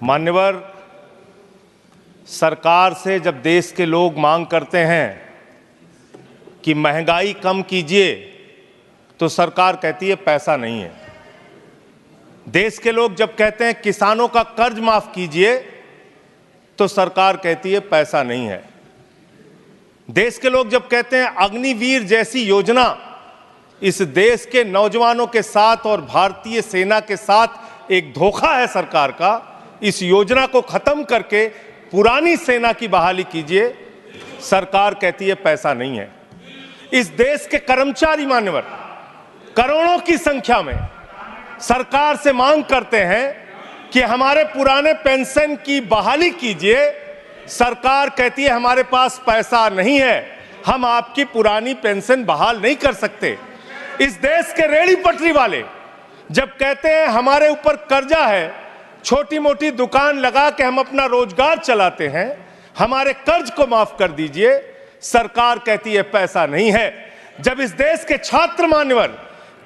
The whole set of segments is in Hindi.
मान्यवर, सरकार से जब देश के लोग मांग करते हैं कि महंगाई कम कीजिए, तो सरकार कहती है पैसा नहीं है। देश के लोग जब कहते हैं किसानों का कर्ज माफ कीजिए, तो सरकार कहती है पैसा नहीं है। देश के लोग जब कहते हैं अग्निवीर जैसी योजना इस देश के नौजवानों के साथ और भारतीय सेना के साथ एक धोखा है सरकार का, इस योजना को खत्म करके पुरानी सेना की बहाली कीजिए, सरकार कहती है पैसा नहीं है। इस देश के कर्मचारी मान्यवर करोड़ों की संख्या में सरकार से मांग करते हैं कि हमारे पुराने पेंशन की बहाली कीजिए, सरकार कहती है हमारे पास पैसा नहीं है, हम आपकी पुरानी पेंशन बहाल नहीं कर सकते। इस देश के रेहड़ी पटरी वाले जब कहते हैं हमारे ऊपर कर्जा है, छोटी मोटी दुकान लगा के हम अपना रोजगार चलाते हैं, हमारे कर्ज को माफ कर दीजिए, सरकार कहती है पैसा नहीं है। जब इस देश के छात्र मान्यवर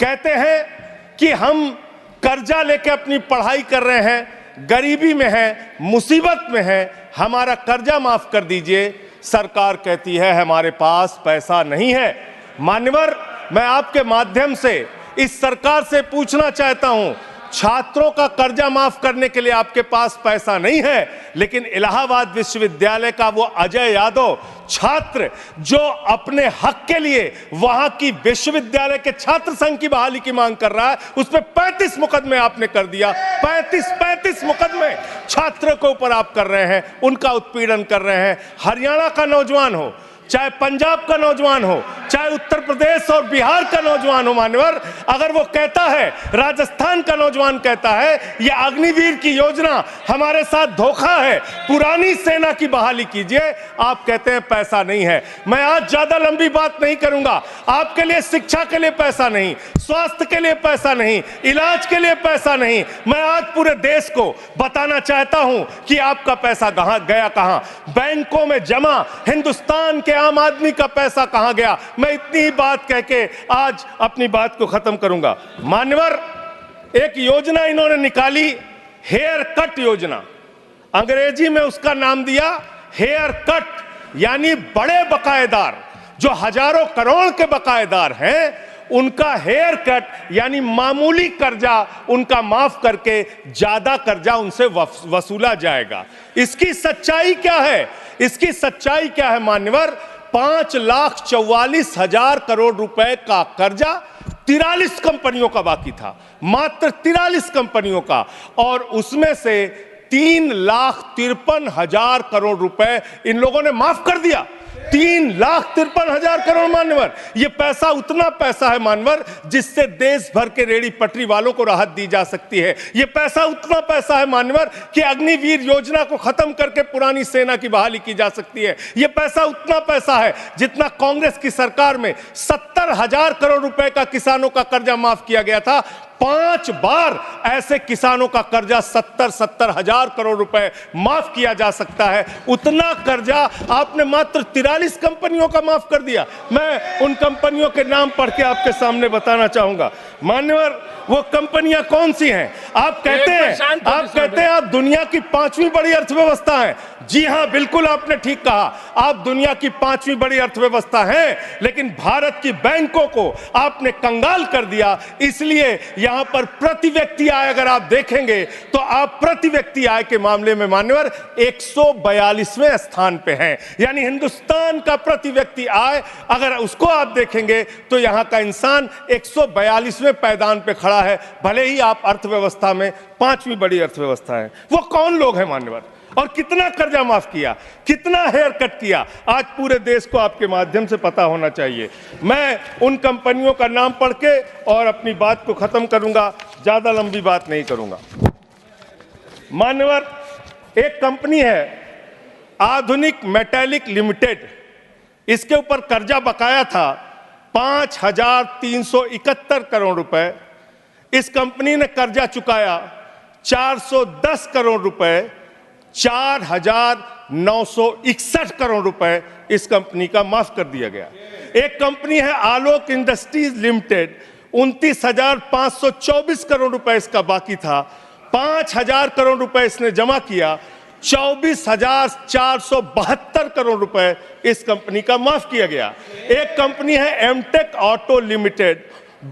कहते हैं कि हम कर्जा लेके अपनी पढ़ाई कर रहे हैं, गरीबी में हैं, मुसीबत में हैं, हमारा कर्जा माफ कर दीजिए, सरकार कहती है हमारे पास पैसा नहीं है। मान्यवर, मैं आपके माध्यम से इस सरकार से पूछना चाहता हूं, छात्रों का कर्जा माफ करने के लिए आपके पास पैसा नहीं है, लेकिन इलाहाबाद विश्वविद्यालय का वो अजय यादव छात्र जो अपने हक के लिए वहां की विश्वविद्यालय के छात्र संघ की बहाली की मांग कर रहा है, उस पर 35 मुकदमे आपने कर दिया। 35 मुकदमे छात्रों के ऊपर आप कर रहे हैं, उनका उत्पीड़न कर रहे हैं। हरियाणा का नौजवान हो, चाहे पंजाब का नौजवान हो, चाहे उत्तर प्रदेश और बिहार का नौजवान हो मान्यवर, अगर वो कहता है, राजस्थान का नौजवान कहता है ये अग्निवीर की योजना हमारे साथ धोखा है, पुरानी सेना की बहाली कीजिए, आप कहते हैं पैसा नहीं है। मैं आज ज्यादा लंबी बात नहीं करूंगा। आपके लिए शिक्षा के लिए पैसा नहीं, स्वास्थ्य के लिए पैसा नहीं, इलाज के लिए पैसा नहीं। मैं आज पूरे देश को बताना चाहता हूं कि आपका पैसा कहां गया, कहां बैंकों में जमा हिंदुस्तान के आम आदमी का पैसा कहां गया। मैं इतनी ही बात कह के आज अपनी बात को खत्म करूंगा। मान्यवर, एक योजना इन्होंने निकाली, हेयर कट योजना, अंग्रेजी में उसका नाम दिया हेयर कट, यानी बड़े बकायेदार जो हजारों करोड़ के बकायेदार हैं, उनका हेयर कट यानी मामूली कर्जा उनका माफ करके ज्यादा कर्जा उनसे वसूला जाएगा। इसकी सच्चाई क्या है? इसकी सच्चाई क्या है मान्यवर? 5,44,000 करोड़ रुपए का कर्जा 43 कंपनियों का बाकी था, मात्र 43 कंपनियों का, और उसमें से 3,53,000 करोड़ रुपए इन लोगों ने माफ कर दिया। 3,53,000 करोड़ मान्यवर, ये पैसा उतना पैसा है मान्यवर जिससे देश भर के रेहड़ी पटरी वालों को राहत दी जा सकती है। ये पैसा उतना पैसा है मान्यवर कि अग्निवीर योजना को खत्म करके पुरानी सेना की बहाली की जा सकती है। ये पैसा उतना पैसा है जितना कांग्रेस की सरकार में 70,000 करोड़ रुपए का किसानों का कर्जा माफ किया गया था। 5 बार ऐसे किसानों का कर्जा 70,000 करोड़ रुपए माफ किया जा सकता है। उतना कर्जा आपने मात्र 43 कंपनियों का माफ कर दिया। मैं उन कंपनियों के नाम पढ़ के आपके सामने बताना चाहूंगा। मान्यवर, वो कंपनियां कौन सी हैं? आप कहते हैं आप दुनिया की 5वीं बड़ी अर्थव्यवस्था हैं। जी हां, बिल्कुल आपने ठीक कहा, आप दुनिया की 5वीं बड़ी अर्थव्यवस्था हैं, लेकिन भारत की बैंकों को आपने कंगाल कर दिया। इसलिए यहां पर प्रति व्यक्ति आय अगर आप देखेंगे तो आप प्रति व्यक्ति आय के मामले में मान्यवर 142वें स्थान पे हैं। यानी हिंदुस्तान का प्रति व्यक्ति आय अगर उसको आप देखेंगे तो यहां का इंसान 142वें पायदान पे खड़ा है, भले ही आप अर्थव्यवस्था में 5वीं बड़ी अर्थव्यवस्था है। वो कौन लोग हैं मान्यवर, और कितना कर्जा माफ किया, कितना हेयर कट किया, आज पूरे देश को आपके माध्यम से पता होना चाहिए। मैं उन कंपनियों का नाम पढ़ के और अपनी बात को खत्म करूंगा, ज्यादा लंबी बात नहीं करूंगा। मान्यवर, एक कंपनी है आधुनिक मेटालिक लिमिटेड, इसके ऊपर कर्जा बकाया था 5,371 करोड़ रुपए। इस कंपनी ने कर्जा चुकाया 410 करोड़ रुपए, 4,961 करोड़ रुपए इस कंपनी का माफ कर दिया गया। एक कंपनी है आलोक इंडस्ट्रीज लिमिटेड, 29,524 करोड़ रुपए इसका बाकी था, 5,000 करोड़ रुपए इसने जमा किया, 24,472 करोड़ रुपए इस कंपनी का माफ किया गया। एक कंपनी है एमटेक ऑटो लिमिटेड,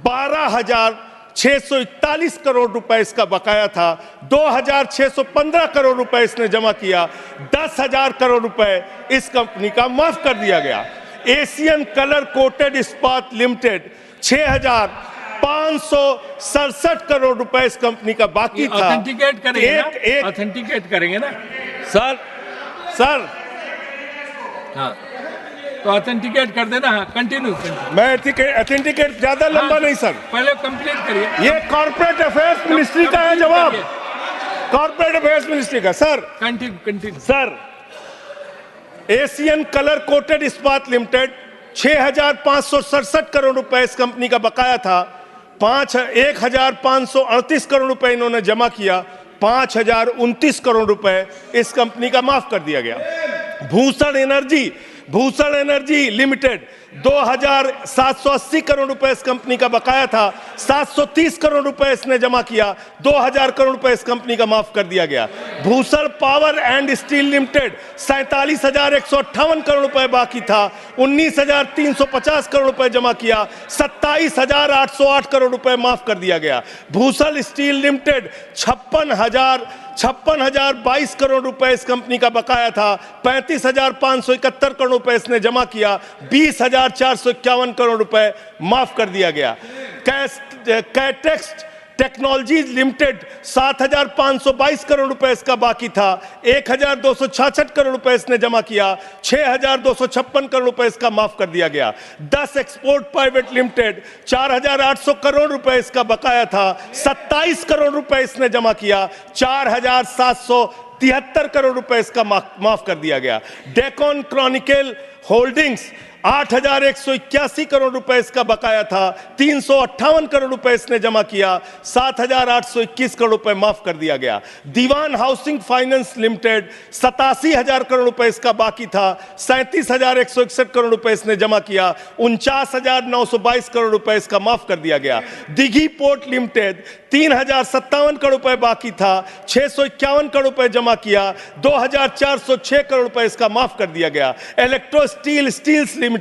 12,641 करोड़ रुपए इसका बकाया था, 2,615 करोड़ रुपए इसने जमा किया, 10,000 करोड़ रुपए इस कंपनी का माफ कर दिया गया। एशियन कलर कोटेड इस्पात लिमिटेड, 6,567 करोड़ रुपए इस कंपनी का बाकी था। ऑथेंटिकेट करेंगे ऑथेंटिकेट करेंगे ना सर हाँ, तो ऑथेंटिकेट कर देना। हाँ, कंटिन्यू। मैं ऑथेंटिकेट ज्यादा लंबा नहीं सर, पहले कंप्लीट करिए। ये कॉर्पोरेट अफेयर्स मिनिस्ट्री का है जवाब, कॉर्पोरेट अफेयर्स मिनिस्ट्री का। Sir continue. Sir, Asian colour coated इस्पात लिमिटेड, 6,567 करोड़ रुपए इस कंपनी का बकाया था, 1,538 करोड़ रुपए इन्होंने जमा किया, 5,029 करोड़ रुपए इस कंपनी का माफ कर दिया गया। भूषण एनर्जी लिमिटेड, 2,780 करोड़ रुपए इस कंपनी का बकाया था, 730 करोड़ रुपए इसने जमा किया, 2,000 करोड़ रुपए इस कंपनी का माफ कर दिया गया। Bhushan power and steel limited, 47,158 crore रुपए बाकी था, 19,350 करोड़ रुपए जमा किया, 27,808 करोड़ रुपए माफ कर दिया गया। भूषण स्टील लिमिटेड, 56,022 करोड़ रुपए इस कंपनी का बकाया था, 35,571 करोड़ रुपए इसने जमा किया, 20,451 करोड़ रुपए माफ कर दिया गया। कैटेक्स टेक्नोलॉजीज लिमिटेड, 7,522 करोड़ रुपए इसका बाकी था, 1,266 करोड़ रुपए इसने जमा किया, 6,256 करोड़ रुपए इसका माफ कर दिया गया। 10 एक्सपोर्ट प्राइवेट लिमिटेड, 4,800 करोड़ रुपए इसका बकाया था, 27 करोड़ रुपए इसने जमा किया, 4,773 करोड़ रुपए इसका माफ कर दिया गया। डेकॉन क्रॉनिकल होल्डिंग्स, 8,181 करोड़ रुपए इसका बकाया था, 358 करोड़ रुपए इसने जमा किया, 7,821 करोड़ रुपए माफ कर दिया गया। दीवान हाउसिंग फाइनेंस लिमिटेड, 87,000 करोड़ रुपए इसका बाकी था, 37,161 करोड़ रुपए इसने जमा किया, 49,922 करोड़ रुपए इसका माफ कर दिया गया। दिघी पोर्ट लिमिटेड, 3,057 करोड़ रुपए बाकी था, 651 करोड़ रुपए जमा किया, 2,406 करोड़ रुपए इसका माफ कर दिया गया। इलेक्ट्रो स्टील्स लिमिटेड,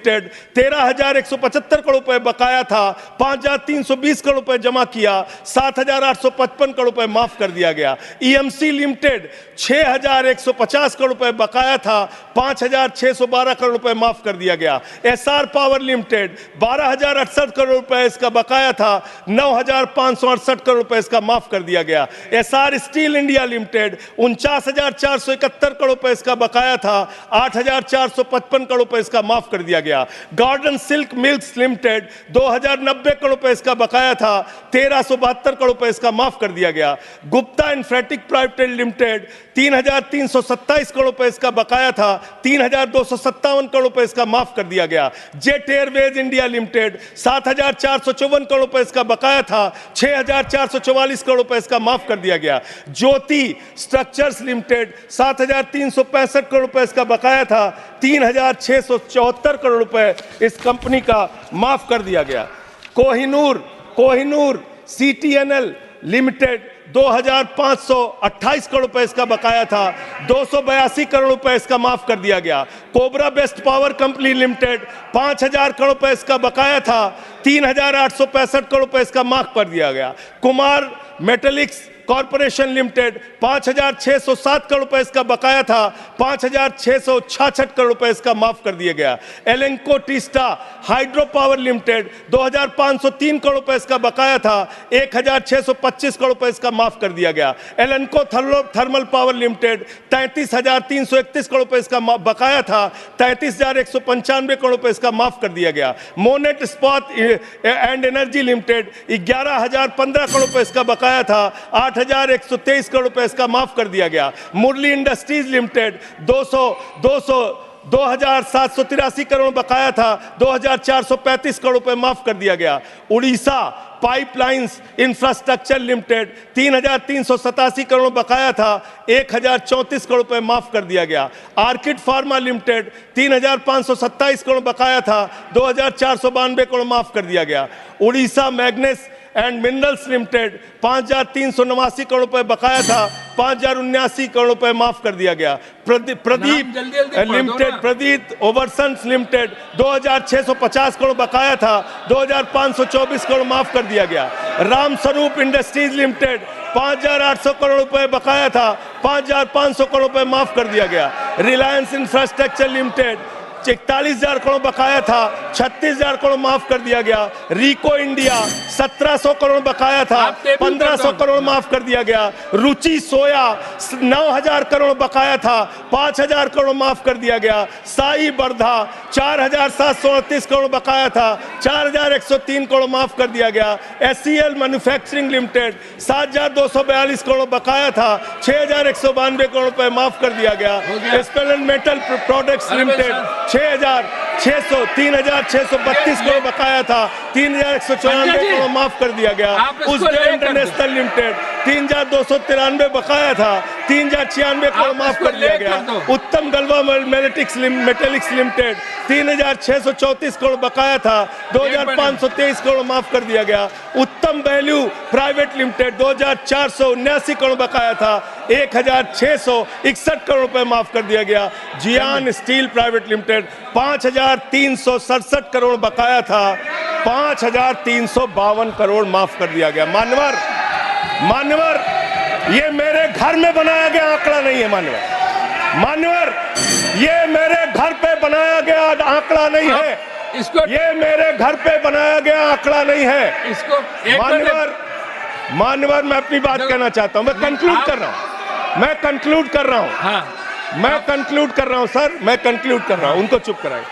13,175 करोड़ रुपए बकाया था, 5,320 करोड़ रुपए जमा किया, 7,855 करोड़ रुपए माफ कर दिया गया। ईएमसी लिमिटेड, 6,150 करोड़ रुपए बकाया था, 5,612 करोड़ रुपए माफ कर दिया गया। एसआर पावर लिमिटेड, 12,068 करोड़ रुपए इसका बकाया था, 9,568 करोड़ रुपए इसका माफ कर दिया गया। SR steel India limited, 49,471 crore रुपए इसका बकाया था, 8,455 करोड़ रुपए इसका माफ कर दिया गया। Garden silk milks limited, 2,090 crore रुपए इसका बकाया था, 1,372 करोड़ रुपए इसका माफ कर दिया गया। Gupta Infratech private limited, 3,327 crore रुपए इसका बकाया था, 3,257 करोड़ रुपए इसका माफ कर दिया गया। Jet Airways India limited, 7,454 crore रुपए इसका बकाया था, 6,444 करोड़ रुपए इसका माफ कर दिया गया। ज्योति स्ट्रक्चर्स लिमिटेड, 7,365 करोड़ रुपए इसका बकाया था, 3,674 करोड़ रुपए इस कंपनी का माफ कर दिया गया। कोहिनूर सीटीएनएल लिमिटेड, 2,528 करोड़ रुपए इसका बकाया था, 282 करोड़ रुपए इसका माफ कर दिया गया। Cobra best power company limited, 5,000 crore रुपए इसका बकाया था, 3,865 करोड़ रुपए इसका माफ कर दिया गया। Kumar metallics corporation limited, 5,607 crore रुपए इसका बकाया था, 5,666 करोड़ रुपए इसका माफ कर दिया गया। एलेंको टिस्टा हाइड्रो पावर लिमिटेड, 2,503 करोड़ रुपए इसका बकाया था, 1,625 करोड़ रुपए इसका माफ कर दिया गया। एलेंको थर्मल पावर लिमिटेड, 33,331 करोड़ रुपए इसका बकाया था, 33,195 करोड़ रुपए इसका माफ कर दिया गया। मोनेट इस्पात एंड एनर्जी लिमिटेड, 11,015 करोड़ रुपए इसका बकाया था, 8,123 करोड़ रुपए इसका माफ कर दिया गया। मुरली इंडस्ट्रीज लिमिटेड, 2,783 करोड़ बकाया था, 2,435 करोड़ रुपए माफ कर दिया गया। Orissa pipelines infrastructure limited, 3,387 crore बकाया था, 1,034 करोड़ रुपए माफ कर दिया गया। आर्किड फार्मा लिमिटेड, 3,527 करोड़ बकाया था, 2,492 करोड़ माफ कर दिया गया। Orissa मैग्नेस and minerals limited 5,389 crore रुपए बकाया था, 5,079 करोड़ रुपए माफ कर दिया गया। प्रदीप लिमिटेड, प्रदीप ओवरसन्स लिमिटेड 2,650 करोड़ बकाया था, 2,524 करोड़ माफ कर दिया गया। राम स्वरूप इंडस्ट्रीज लिमिटेड 5,800 करोड़ रुपए बकाया था, 5,500 करोड़ रुपए माफ कर दिया गया। रिलायंस इंफ्रास्ट्रक्चर लिमिटेड 41,000 करोड़ बकाया था, 36,000 करोड़ माफ कर दिया गया। रिको इंडिया 1,700 करोड़ बकाया था, 1,500 करोड़ माफ कर दिया गया। रुचि सोया 9,000 करोड़ बकाया था, 5,000 करोड़ माफ कर दिया गया। साई बर्धा 4,738 करोड़ बकाया था, 4,103 करोड़ माफ कर दिया गया। SCL मैन्युफैक्चरिंग लिमिटेड 7,242 करोड़ बकाया था, 6,192 करोड़ रुपए माफ कर दिया गया। स्पेलेंट मेटल प्रोडक्ट्स लिमिटेड 3,632 करोड़ बकाया था, 3,194 करोड़ माफ कर दिया गया। उज्जैन इंटरनेशनल लिमिटेड 3,293 बकाया था, 3,096 करोड़ माफ कर दिया गया। उत्तम गलवा मेटेलिक्स लिमिटेड 3,634 करोड़ बकाया था, 2,523 करोड़ माफ कर दिया गया। उत्तम वैल्यू प्राइवेट लिमिटेड 2,479 करोड़ बकाया था, 1,661 करोड़ रुपए माफ कर दिया गया। जियान स्टील प्राइवेट लिमिटेड 5,367 करोड़ बकाया था, 5,352 करोड़ माफ कर दिया गया। मान्यवर, ये मेरे घर में बनाया गया आंकड़ा नहीं है। मान्यवर, ये मेरे घर पे बनाया गया आंकड़ा नहीं है। ये मेरे घर पे बनाया गया आंकड़ा नहीं है। इसको मान्यवर, मैं अपनी बात कहना चाहता हूं। मैं कंक्लूड कर रहा हूं सर, मैं कंक्लूड कर रहा हूं। उनको चुप कराएं।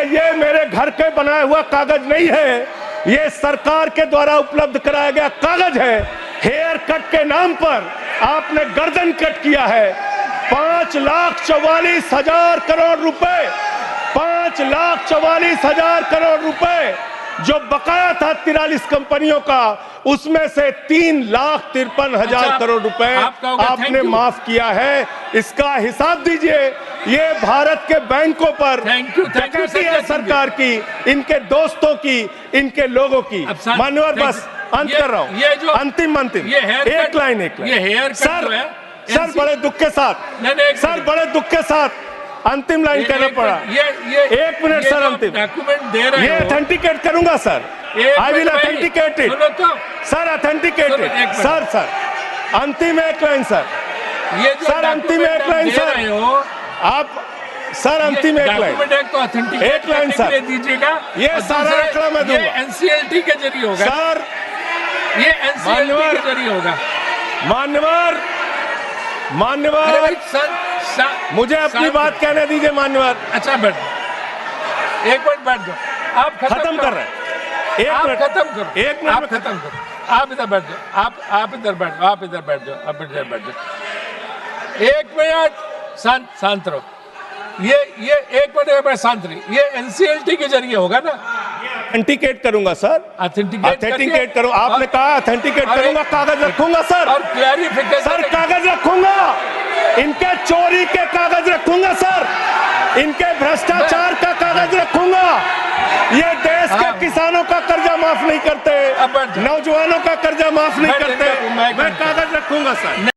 ये मेरे घर के बनाया हुआ कागज नहीं है, ये सरकार के द्वारा उपलब्ध कराया गया कागज है। हेयर कट के नाम पर आपने गर्दन कट किया है। 5,44,000 करोड़ रुपए, 5,44,000 करोड़ रुपए जो बकाया था 43 कंपनियों का, उसमें से 3,53,000 करोड़ रुपए आपने माफ किया है। इसका हिसाब दीजिए। ये भारत के बैंकों पर डकैती है सरकार की, इनके दोस्तों की, इनके लोगों की। मान्यवर, बस अंत कर रहा हूं। अंतिम एक लाइन सर, बड़े दुख के साथ अंतिम लाइन कहना पड़ा। 1 मिनट सर, अंतिम डॉक्यूमेंट दे रहे ये ऑथेंटिकेट करूंगा sir. I will authenticate it sir, authenticate it sir. अंतिम एक लाइन सर, ये सर अंतिम एक लाइन सर, आप सर अंतिम एक लाइन सर दीजिएगा। ये सारा आंकड़ा मैं दूंगा। NCLT के जरिए होगा सर, ये NCLT के जरिए होगा। मान्यवर, मुझे अपनी बात कहने दीजिए। मान्यवर, अच्छा बैठ, 1 मिनट बैठ जाओ। आप खत्म कर रहे हैं। आप खत्म करो, 1 मिनट आप खत्म करो। आप इधर बैठ जाओ, आप इधर बैठ जाओ, आप इधर बैठ जाओ। 1 मिनट शांत रहो। ये 1 मिनट शांत रही। ये NCLT के जरिए होगा ना? ऑथेंटिकेट करूंगा सर। ऑथेंटिकेट करो। आपने कहा ऑथेंटिकेट करूंगा, कागज रखूंगा सर। और क्लैरिफिकेशन सर, कागज रखूंगा, इनके चोरी के कागज रखूंगा सर, इनके भ्रष्टाचार का कागज रखूंगा। ये देश के किसानों का कर्जा माफ नहीं करते, नौजवानों का कर्जा माफ नहीं करते। मैं कागज रखूंगा सर।